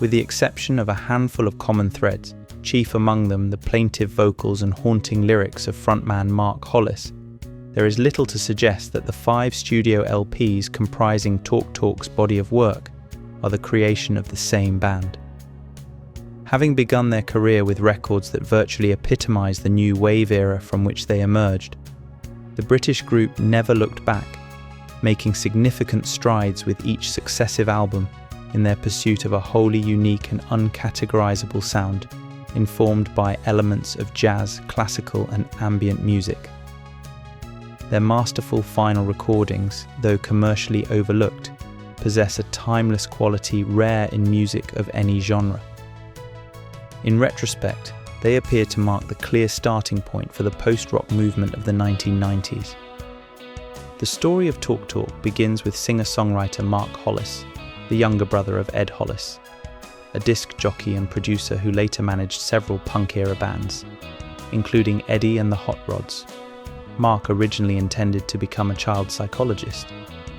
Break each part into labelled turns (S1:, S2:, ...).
S1: With the exception of a handful of common threads, chief among them the plaintive vocals and haunting lyrics of frontman Mark Hollis, there is little to suggest that the 5 studio LPs comprising Talk Talk's body of work are the creation of the same band. Having begun their career with records that virtually epitomise the new wave era from which they emerged, the British group never looked back, making significant strides with each successive album in their pursuit of a wholly unique and uncategorizable sound, informed by elements of jazz, classical and ambient music. Their masterful final recordings, though commercially overlooked, possess a timeless quality rare in music of any genre. In retrospect, they appear to mark the clear starting point for the post-rock movement of the 1990s. The story of Talk Talk begins with singer-songwriter Mark Hollis, the younger brother of Ed Hollis, a disc jockey and producer who later managed several punk-era bands, including Eddie and the Hot Rods. Mark originally intended to become a child psychologist,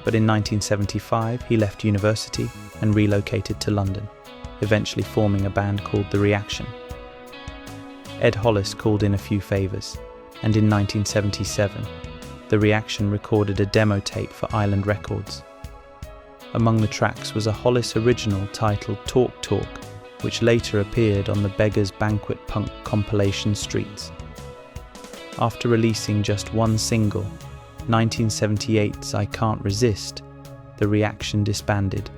S1: but in 1975 he left university and relocated to London, eventually forming a band called The Reaction. Ed Hollis called in a few favours, and in 1977, The Reaction recorded a demo tape for Island Records. Among the tracks was a Hollis original titled Talk Talk, which later appeared on the Beggars Banquet punk compilation Streets. After releasing just one single, 1978's I Can't Resist, The Reaction disbanded.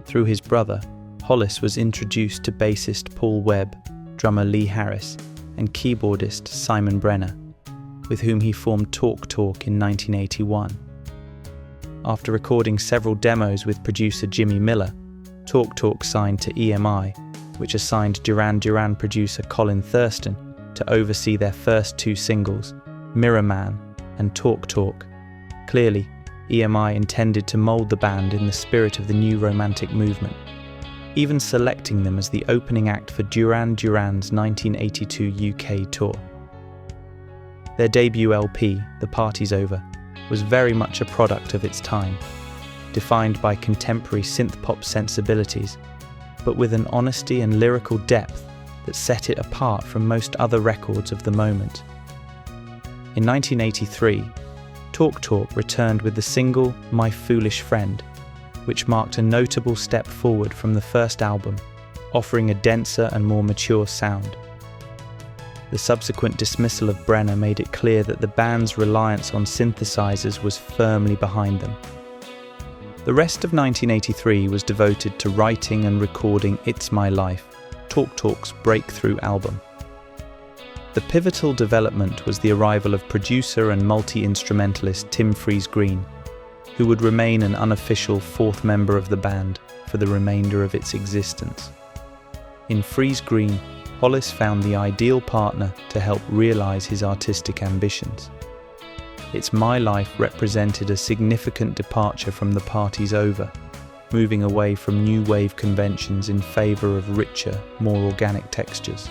S1: Through his brother, Hollis was introduced to bassist Paul Webb, drummer Lee Harris, and keyboardist Simon Brenner, with whom he formed Talk Talk in 1981. After recording several demos with producer Jimmy Miller, Talk Talk signed to EMI, which assigned Duran Duran producer Colin Thurston to oversee their first 2 singles, Mirror Man and Talk Talk. Clearly, EMI intended to mould the band in the spirit of the new romantic movement, even selecting them as the opening act for Duran Duran's 1982 UK tour. Their debut LP, The Party's Over, was very much a product of its time, defined by contemporary synth-pop sensibilities, but with an honesty and lyrical depth that set it apart from most other records of the moment. In 1983, Talk Talk returned with the single My Foolish Friend, which marked a notable step forward from the first album, offering a denser and more mature sound. The subsequent dismissal of Brenner made it clear that the band's reliance on synthesizers was firmly behind them. The rest of 1983 was devoted to writing and recording It's My Life, Talk Talk's breakthrough album. The pivotal development was the arrival of producer and multi-instrumentalist Tim Freeze-Green, who would remain an unofficial 4th member of the band for the remainder of its existence. In Freeze-Green, Hollis found the ideal partner to help realise his artistic ambitions. It's My Life represented a significant departure from The Party's Over, moving away from new wave conventions in favour of richer, more organic textures.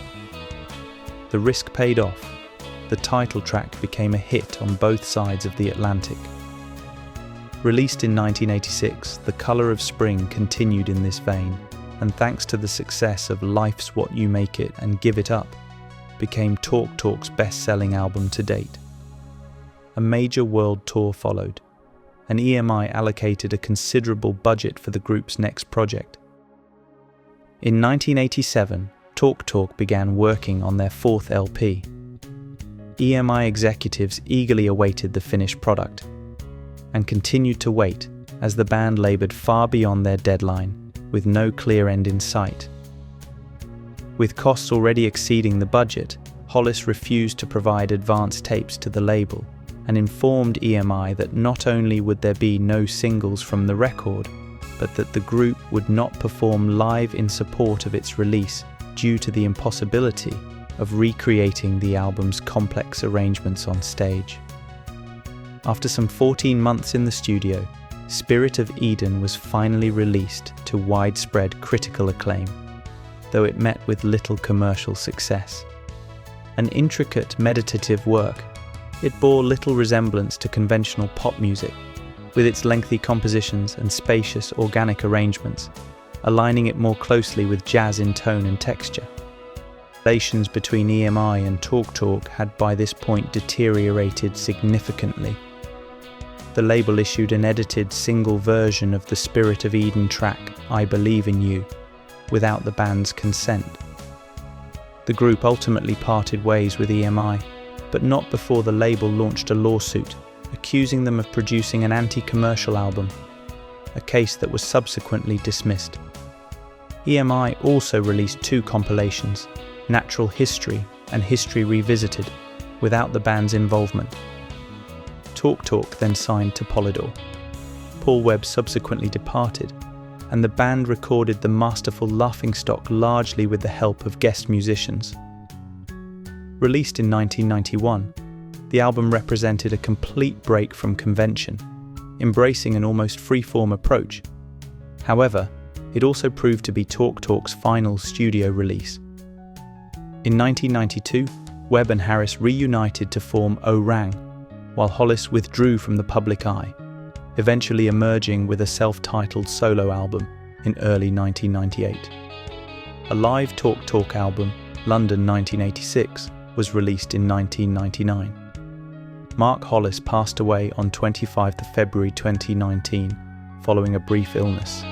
S1: The risk paid off. The title track became a hit on both sides of the Atlantic. Released in 1986, The Colour of Spring continued in this vein, and thanks to the success of Life's What You Make It and Give It Up, became Talk Talk's best-selling album to date. A major world tour followed, and EMI allocated a considerable budget for the group's next project. In 1987, Talk Talk began working on their 4th LP. EMI executives eagerly awaited the finished product, and continued to wait as the band laboured far beyond their deadline, with no clear end in sight. With costs already exceeding the budget, Hollis refused to provide advance tapes to the label and informed EMI that not only would there be no singles from the record, but that the group would not perform live in support of its release due to the impossibility of recreating the album's complex arrangements on stage. After some 14 months in the studio, Spirit of Eden was finally released to widespread critical acclaim, though it met with little commercial success. An intricate meditative work, it bore little resemblance to conventional pop music, with its lengthy compositions and spacious organic arrangements, aligning it more closely with jazz in tone and texture. Relations between EMI and Talk Talk had by this point deteriorated significantly. The label issued an edited single version of the Spirit of Eden track, I Believe in You, without the band's consent. The group ultimately parted ways with EMI, but not before the label launched a lawsuit, accusing them of producing an anti-commercial album, a case that was subsequently dismissed. EMI also released 2 compilations, Natural History and History Revisited, without the band's involvement. Talk Talk then signed to Polydor. Paul Webb subsequently departed, and the band recorded the masterful Laughingstock largely with the help of guest musicians. Released in 1991, the album represented a complete break from convention, embracing an almost free-form approach. However, it also proved to be Talk Talk's final studio release. In 1992, Webb and Harris reunited to form Orang, while Hollis withdrew from the public eye, eventually emerging with a self-titled solo album in early 1998. A live Talk Talk album, London 1986, was released in 1999. Mark Hollis passed away on 25 February 2019, following a brief illness.